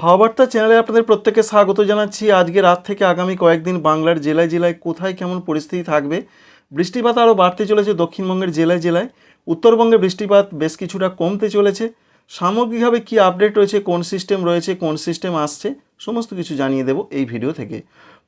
হাওয়া বার্তা চ্যানেলে আপনাদের প্রত্যেককে স্বাগত জানাচ্ছি। আজকে রাত থেকে আগামী কয়েকদিন বাংলার জেলায় জেলায় কোথায় কেমন পরিস্থিতি থাকবে। বৃষ্টিপাত আরও বাড়তে চলেছে দক্ষিণবঙ্গের জেলায় জেলায়। উত্তরবঙ্গে বৃষ্টিপাত বেশ কিছুটা কমতে চলেছে। সামগ্রিকভাবে কী আপডেট রয়েছে, কোন সিস্টেম রয়েছে, কোন সিস্টেম আসছে, সমস্ত কিছু জানিয়ে দেব এই ভিডিও থেকে।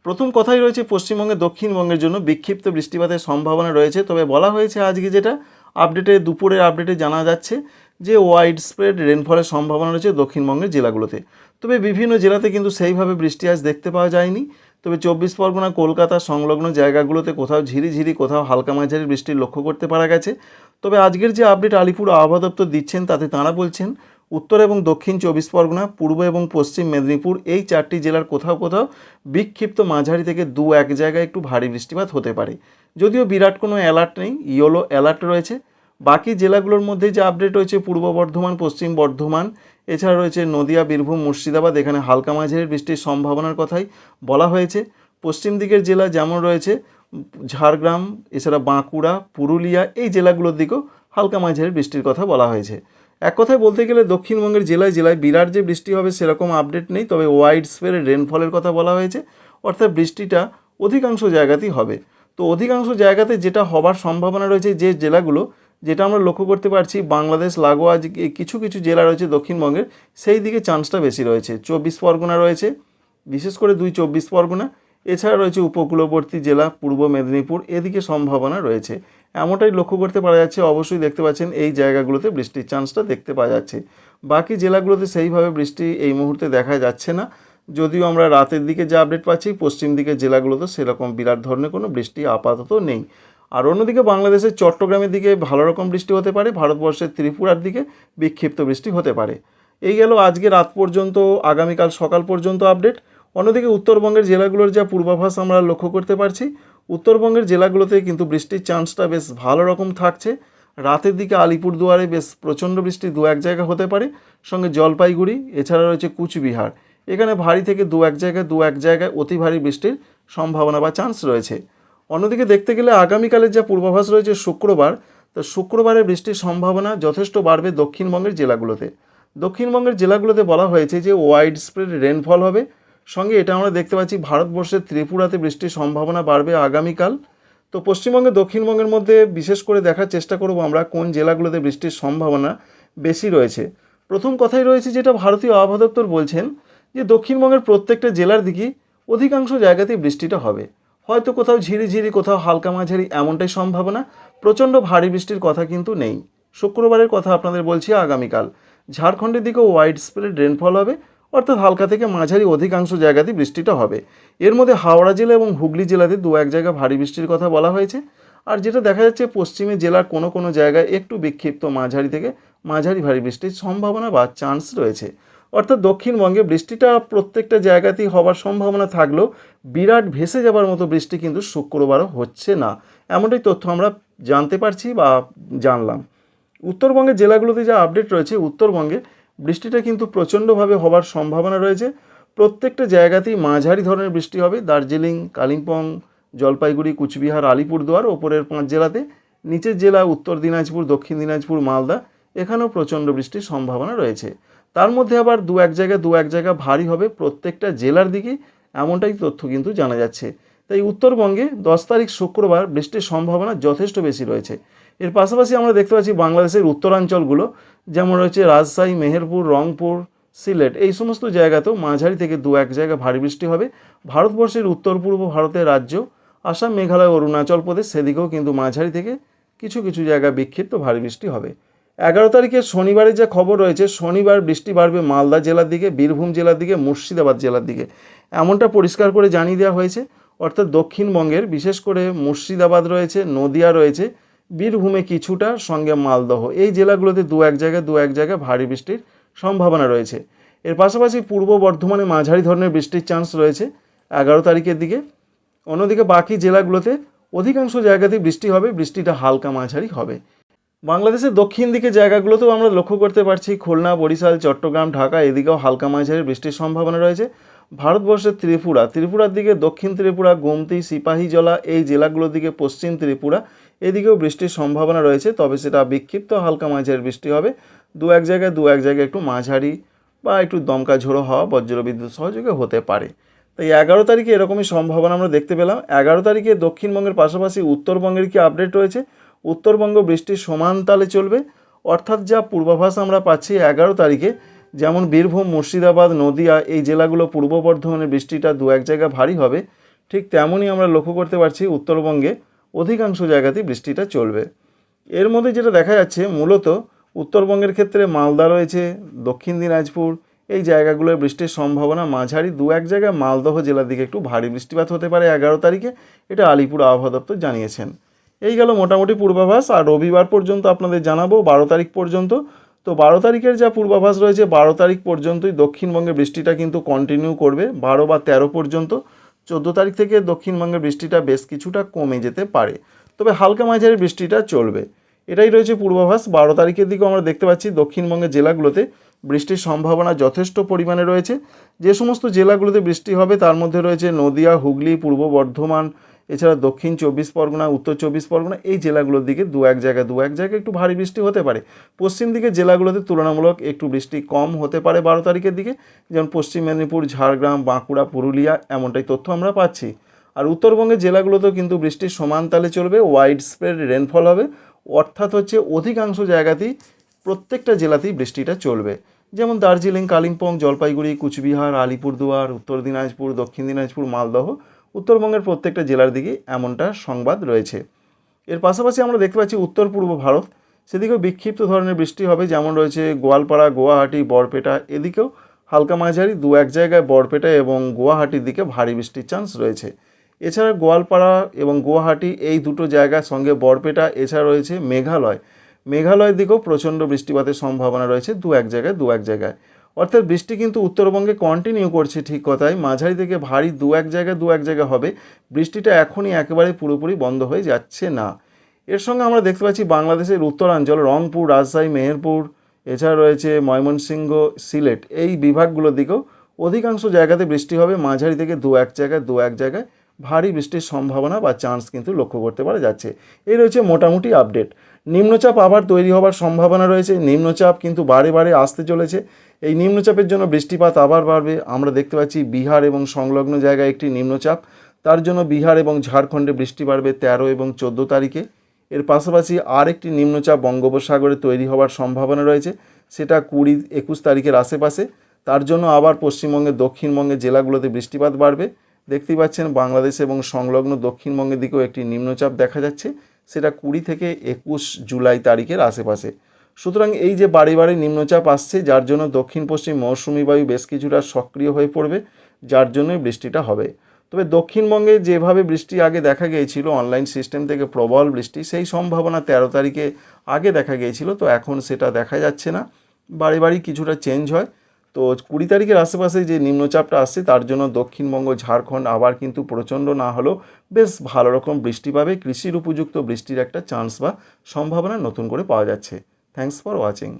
প্রথম কথাই রয়েছে পশ্চিমবঙ্গে দক্ষিণবঙ্গের জন্য বিক্ষিপ্ত বৃষ্টিপাতের সম্ভাবনা রয়েছে। তবে বলা হয়েছে আজকে যেটা আপডেটে, দুপুরের আপডেটে জানা যাচ্ছে যে ওয়াইড স্প্রেড রেনফলের সম্ভাবনা রয়েছে দক্ষিণবঙ্গের জেলাগুলোতে। তবে বিভিন্ন জেলাতে কিন্তু সেইভাবে বৃষ্টি আজ দেখতে পাওয়া যায়নি। তবে 24 পরগনা, কলকাতা সংলগ্ন জায়গাগুলোতে কোথাও ঝিরিঝিরি, কোথাও হালকা মাঝারি বৃষ্টির লক্ষ্য করতে পারা গেছে। তবে আজকের যে আপডেট আলিপুর আবহাওয়া দপ্তর দিচ্ছেন তাতে তাঁরা বলছেন উত্তর এবং দক্ষিণ 24 পরগনা, পূর্ব এবং পশ্চিম মেদিনীপুর এই চারটি জেলার কোথাও কোথাও বিক্ষিপ্ত মাঝারি থেকে 2-1 জায়গায় একটু ভারী বৃষ্টিপাত হতে পারে। যদিও বিরাট কোনো অ্যালার্ট নেই, ইয়েলো অ্যালার্ট রয়েছে। বাকি জেলাগুলোর মধ্যে যে আপডেট রয়েছে পূর্ব বর্ধমান, পশ্চিম বর্ধমান, এছাড়া রয়েছে নদিয়া, বীরভূম, মুর্শিদাবাদ, এখানে হালকা মাঝারি বৃষ্টির সম্ভাবনার কথাই বলা হয়েছে। পশ্চিম দিকের জেলা যেমন রয়েছে ঝাড়গ্রাম, এছাড়া বাঁকুড়া, পুরুলিয়া, এই জেলাগুলোর দিকেও হালকা মাঝারি বৃষ্টির কথা বলা হয়েছে। এক কথায় বলতে গেলে দক্ষিণবঙ্গের জেলায় জেলায় বিরাট যে বৃষ্টি হবে সেরকম আপডেট নেই। তবে ওয়াইড স্প্রেড রেনফলের কথা বলা হয়েছে, অর্থাৎ বৃষ্টিটা অধিকাংশ জায়গাতেই হবে। তো অধিকাংশ জায়গাতে যেটা হবার সম্ভাবনা রয়েছে, যে জেলাগুলো যেটা আমরা লক্ষ্য করতে পারছি বাংলাদেশ লাগোয়া কিছু কিছু জেলা রয়েছে দক্ষিণবঙ্গের, সেই দিকে চান্সটা বেশি রয়েছে। 24 পরগনা রয়েছে, বিশেষ করে 24 পরগনা, এছাড়া রয়েছে উপকূলবর্তী জেলা পূর্ব মেদিনীপুর, এদিকে সম্ভাবনা রয়েছে, এমনটাই লক্ষ্য করতে পারা যাচ্ছে। অবশ্যই দেখতে পাচ্ছেন এই জায়গাগুলোতে বৃষ্টির চান্সটা দেখতে পাওয়া যাচ্ছে। বাকি জেলাগুলোতে সেইভাবে বৃষ্টি এই মুহূর্তে দেখা যাচ্ছে না। যদিও আমরা রাতের দিকে যে আপডেট পাচ্ছি পশ্চিম দিকের জেলাগুলোতে সেরকম বিরাট ধরনের কোনো বৃষ্টি আপাতত নেই। আর অন্যদিকে বাংলাদেশের চট্টগ্রামের দিকে ভালো রকম বৃষ্টি হতে পারে, ভারতবর্ষের ত্রিপুরার দিকে বিক্ষিপ্ত বৃষ্টি হতে পারে। এই গেল আজকে রাত পর্যন্ত, আগামীকাল সকাল পর্যন্ত আপডেট। অন্যদিকে উত্তরবঙ্গের জেলাগুলোর যা পূর্বাভাস আমরা লক্ষ্য করতে পারছি, উত্তরবঙ্গের জেলাগুলোতে কিন্তু বৃষ্টির চান্সটা বেশ ভালো রকম থাকছে। রাতের দিকে আলিপুরদুয়ারে বেশ প্রচণ্ড বৃষ্টি 2-1 জায়গা হতে পারে, সঙ্গে জলপাইগুড়ি, এছাড়া রয়েছে কুচবিহার, এখানে ভারী থেকে 2-1 জায়গায় অতি ভারী বৃষ্টির সম্ভাবনা বা চান্স রয়েছে। অন্যদিকে দেখতে গেলে আগামীকালের যা পূর্বাভাস রয়েছে শুক্রবার, তো শুক্রবারে বৃষ্টির সম্ভাবনা যথেষ্ট বাড়বে দক্ষিণবঙ্গের জেলাগুলোতে। দক্ষিণবঙ্গের জেলাগুলোতে বলা হয়েছে যে ওয়াইড স্প্রেড রেনফল হবে, সঙ্গে এটা আমরা দেখতে পাচ্ছি ভারতবর্ষের ত্রিপুরাতে বৃষ্টির সম্ভাবনা বাড়বে আগামীকাল। তো পশ্চিমবঙ্গে দক্ষিণবঙ্গের মধ্যে বিশেষ করে দেখার চেষ্টা করব আমরা কোন জেলাগুলোতে বৃষ্টির সম্ভাবনা বেশি রয়েছে। প্রথম কথাই রয়েছে যেটা ভারতীয় আবহাওয়া দপ্তর বলছেন যে দক্ষিণবঙ্গের প্রত্যেকটা জেলার দিকেই অধিকাংশ জায়গাতেই বৃষ্টিটা হবে। হয়তো কোথাও ঝিরিঝিরি, কোথাও হালকা মাঝারি, এমনটাই সম্ভাবনা। প্রচণ্ড ভারী বৃষ্টির কথা কিন্তু নেই। শুক্রবারের কথা আপনাদের বলছি আগামীকাল। ঝাড়খণ্ডের দিকেও ওয়াইড স্প্রেড রেনফল হবে, অর্থাৎ হালকা থেকে মাঝারি অধিকাংশ জায়গাতেই বৃষ্টিটা হবে। এর মধ্যে হাওড়া জেলা এবং হুগলি জেলাতে 2-1 জায়গা ভারী বৃষ্টির কথা বলা হয়েছে। আর যেটা দেখা যাচ্ছে পশ্চিমে জেলার কোনো কোনো জায়গায় একটু বিক্ষিপ্ত মাঝারি থেকে মাঝারি ভারী বৃষ্টির সম্ভাবনা বা চান্স রয়েছে। অর্থাৎ দক্ষিণবঙ্গে বৃষ্টিটা প্রত্যেকটা জায়গাতেই হওয়ার সম্ভাবনা থাকলেও বিরাট ভেসে যাবার মতো বৃষ্টি কিন্তু শুক্রবারও হচ্ছে না, এমনটাই তথ্য আমরা জানতে পারছি বা জানলাম। উত্তরবঙ্গের জেলাগুলোতে যা আপডেট রয়েছে, উত্তরবঙ্গে বৃষ্টিটা কিন্তু প্রচণ্ডভাবে হওয়ার সম্ভাবনা রয়েছে। প্রত্যেকটা জায়গাতেই মাঝারি ধরনের বৃষ্টি হবে। দার্জিলিং, কালিম্পং, জলপাইগুড়ি, কুচবিহার, আলিপুরদুয়ার, ওপরের 5 জেলাতে। নিচের জেলা উত্তর দিনাজপুর, দক্ষিণ দিনাজপুর, মালদা, এখানেও প্রচণ্ড বৃষ্টির সম্ভাবনা রয়েছে। তার মধ্যে আবার 2-1 জায়গা ভারী হবে প্রত্যেকটা জেলার দিকে, এমনটাই তথ্য কিন্তু জানা যাচ্ছে। তাই উত্তরবঙ্গে 10 তারিখ শুক্রবার বৃষ্টির সম্ভাবনা যথেষ্ট বেশি রয়েছে। এর পাশাপাশি আমরা দেখতে পাচ্ছি বাংলাদেশের উত্তরাঞ্চলগুলো যেমন রয়েছে রাজশাহী, মেহেরপুর, রংপুর, সিলেট, এই সমস্ত জায়গাতেও মাঝারি থেকে 2-1 জায়গা ভারী বৃষ্টি হবে। ভারতবর্ষের উত্তর পূর্ব ভারতের রাজ্য আসাম, মেঘালয়, অরুণাচল প্রদেশ, সেদিকেও কিন্তু মাঝারি থেকে কিছু কিছু জায়গায় বিক্ষিপ্ত ভারী বৃষ্টি হবে। 11 তারিখে শনিবারের যে খবর রয়েছে, শনিবার বৃষ্টি বাড়বে মালদা জেলার দিকে, বীরভূম জেলার দিকে, মুর্শিদাবাদ জেলার দিকে, এমনটা পরিষ্কার করে জানিয়ে দেওয়া হয়েছে। অর্থাৎ দক্ষিণবঙ্গের বিশেষ করে মুর্শিদাবাদ রয়েছে, নদিয়া রয়েছে, বীরভূমে কিছুটা, সঙ্গে মালদহ, এই জেলাগুলোতে 2-1 জায়গায় ভারী বৃষ্টির সম্ভাবনা রয়েছে। এর পাশাপাশি পূর্ব বর্ধমানে মাঝারি ধরনের বৃষ্টির চান্স রয়েছে 11 তারিখের দিকে। অন্যদিকে বাকি জেলাগুলোতে অধিকাংশ জায়গাতেই বৃষ্টি হবে, বৃষ্টিটা হালকা মাঝারি হবে। বাংলাদেশের দক্ষিণ দিকে জায়গাগুলোতেও আমরা লক্ষ্য করতে পারছি খুলনা, বরিশাল, চট্টগ্রাম, ঢাকা, এদিকেও হালকা মাঝারি বৃষ্টির সম্ভাবনা রয়েছে। ভারতবর্ষের ত্রিপুরার দিকে দক্ষিণ ত্রিপুরা, গোমতি, সিপাহীজলা, এই জেলাগুলোর দিকে পশ্চিম ত্রিপুরা, এদিকেও বৃষ্টির সম্ভাবনা রয়েছে। তবে সেটা বিক্ষিপ্ত হালকা মাঝারি বৃষ্টি হবে। 2-1 জায়গায় একটু মাঝারি বা একটু দমকা ঝোড়ো হাওয়া বজ্রবিদ্যুৎ সহযোগে হতে পারে। তাই 11 তারিখে এরকমই সম্ভাবনা আমরা দেখতে পেলাম। 11 তারিখে দক্ষিণবঙ্গের পাশাপাশি উত্তরবঙ্গের কি আপডেট রয়েছে? উত্তরবঙ্গ বৃষ্টির সমান তালে চলবে, অর্থাৎ যা পূর্বাভাস আমরা পাচ্ছি 11 তারিখে, যেমন বীরভূম, মুর্শিদাবাদ, নদিয়া এই জেলাগুলো, পূর্ব বর্ধমানের বৃষ্টিটা দু এক জায়গায় ভারী হবে, ঠিক তেমনই আমরা লক্ষ্য করতে পারছি উত্তরবঙ্গে অধিকাংশ জায়গাতেই বৃষ্টিটা চলবে। এর মধ্যে যেটা দেখা যাচ্ছে মূলত উত্তরবঙ্গের ক্ষেত্রে মালদা রয়েছে, দক্ষিণ দিনাজপুর এই জায়গাগুলোয় বৃষ্টির সম্ভাবনা মাঝারি, দু এক জায়গায় মালদহ জেলার দিকে একটু ভারী বৃষ্টিপাত হতে পারে 11 তারিখে, এটা আলিপুর আবহাওয়া দপ্তর জানিয়েছেন। এই গেল মোটামুটি পূর্বাভাস, আর রবিবার পর্যন্ত আপনাদের জানাবো 12 তারিখ পর্যন্ত। তো 12 তারিখের যা পূর্বাভাস রয়েছে 12 তারিখ পর্যন্তই দক্ষিণবঙ্গে বৃষ্টিটা কিন্তু কন্টিনিউ করবে 12 বা 13 পর্যন্ত। 14 তারিখ থেকে দক্ষিণবঙ্গের বৃষ্টিটা বেশ কিছুটা কমে যেতে পারে, তবে হালকা মাঝারি বৃষ্টিটা চলবে। এটাই রয়েছে পূর্বাভাস। 12 তারিখের দিকেও আমরা দেখতে পাচ্ছি দক্ষিণবঙ্গের জেলাগুলোতে বৃষ্টির সম্ভাবনা যথেষ্ট পরিমাণে রয়েছে। যে সমস্ত জেলাগুলোতে বৃষ্টি হবে তার মধ্যে রয়েছে নদিয়া, হুগলি, পূর্ব বর্ধমান, এছাড়া দক্ষিণ 24 পরগনা, উত্তর 24 পরগনা এই জেলাগুলোর দিকে দু এক জায়গায় একটু ভারী বৃষ্টি হতে পারে। পশ্চিম দিকের জেলাগুলোতে তুলনামূলক একটু বৃষ্টি কম হতে পারে 12 তারিখের দিকে, যেমন পশ্চিম মেদিনীপুর, ঝাড়গ্রাম, বাঁকুড়া, পুরুলিয়া এমনটাই তথ্য আমরা পাচ্ছি। আর উত্তরবঙ্গের জেলাগুলোতেও কিন্তু বৃষ্টির সমান তালে চলবে, ওয়াইড স্প্রেড রেনফল হবে, অর্থাৎ হচ্ছে অধিকাংশ জায়গাতেই প্রত্যেকটা জেলাতেই বৃষ্টিটা চলবে, যেমন দার্জিলিং, কালিম্পং, জলপাইগুড়ি, কুচবিহার, আলিপুরদুয়ার, উত্তর দিনাজপুর, দক্ষিণ দিনাজপুর, মালদহ উত্তরবঙ্গের প্রত্যেকটা জেলার দিকে এমনটা সংবাদ রয়েছে। এর পাশাপাশি আমরা দেখতে পাচ্ছি উত্তর পূর্ব ভারত, সেদিকেও বিক্ষিপ্ত ধরনের বৃষ্টি হবে, যেমন রয়েছে গোয়ালপাড়া, গুয়াহাটি, বরপেটা এদিকেও হালকা মাঝারি, দু এক জায়গায় বরপেটা এবং গুয়াহাটির দিকে ভারী বৃষ্টির চান্স রয়েছে। এছাড়া গোয়ালপাড়া এবং গুয়াহাটি এই দুটো জায়গার সঙ্গে বরপেটা, এছাড়া রয়েছে মেঘালয়ের দিকেও প্রচণ্ড বৃষ্টিপাতের সম্ভাবনা রয়েছে দু এক জায়গায়। অর্থাৎ বৃষ্টি কিন্তু উত্তরবঙ্গে কন্টিনিউ করছে, ঠিক কথাই, মাঝারি থেকে ভারী দু এক জায়গায় হবে। বৃষ্টিটা এখনই একেবারে পুরোপুরি বন্ধ হয়ে যাচ্ছে না। এর সঙ্গে আমরা দেখতে পাচ্ছি বাংলাদেশের উত্তরাঞ্চল, রংপুর, রাজশাহী, মেহেরপুর, এছাড়া রয়েছে ময়মনসিংহ, সিলেট এই বিভাগগুলোর দিকেও অধিকাংশ জায়গাতে বৃষ্টি হবে, মাঝারি থেকে দু এক জায়গায় ভারী বৃষ্টির সম্ভাবনা বা চান্স কিন্তু লক্ষ্য করতে পারা যাচ্ছে। এই রয়েছে মোটামুটি আপডেট। নিম্নচাপ আবার তৈরি হবার সম্ভাবনা রয়েছে, নিম্নচাপ কিন্তু বারে আসতে চলেছে। এই নিম্নচাপের জন্য বৃষ্টিপাত আবার বাড়বে। আমরা দেখতে পাচ্ছি বিহার এবং সংলগ্ন জায়গায় একটি নিম্নচাপ, তার জন্য বিহার এবং ঝাড়খণ্ডে বৃষ্টি বাড়বে 13 এবং 14 তারিখে। এর পাশাপাশি আরেকটি নিম্নচাপ বঙ্গোপসাগরে তৈরি হওয়ার সম্ভাবনা রয়েছে, সেটা 20-21 তারিখের আশেপাশে। তার জন্য আবার পশ্চিমবঙ্গের দক্ষিণবঙ্গের জেলাগুলোতে বৃষ্টিপাত বাড়বে। দেখতেই পাচ্ছেন বাংলাদেশ এবং সংলগ্ন দক্ষিণবঙ্গের দিকেও একটি নিম্নচাপ দেখা যাচ্ছে, সেটা 20 থেকে 21 জুলাই তারিখের আশেপাশে। সুতরাং এই যে বাড়ি নিম্নচাপ আসছে, যার জন্য দক্ষিণ পশ্চিম মৌসুমি বায়ু বেশ কিছুটা সক্রিয় হয়ে পড়বে, যার জন্যই বৃষ্টিটা হবে। তবে দক্ষিণবঙ্গে যেভাবে বৃষ্টি আগে দেখা গিয়েছিল অনলাইন সিস্টেম থেকে প্রবল বৃষ্টি, সেই সম্ভাবনা 13 তারিখে আগে দেখা গিয়েছিল, তো এখন সেটা দেখা যাচ্ছে না, বাড়ি কিছুটা চেঞ্জ হয়। তো 20 তারিখের আশেপাশে যে নিম্নচাপটা আসছে তার জন্য দক্ষিণবঙ্গ, ঝাড়খণ্ড আবার কিন্তু প্রচণ্ড না হলেও বেশ ভালো রকম বৃষ্টি পাবে, কৃষির উপযুক্ত বৃষ্টির একটা চান্স বা সম্ভাবনা নতুন করে পাওয়া যাচ্ছে। Thanks for watching.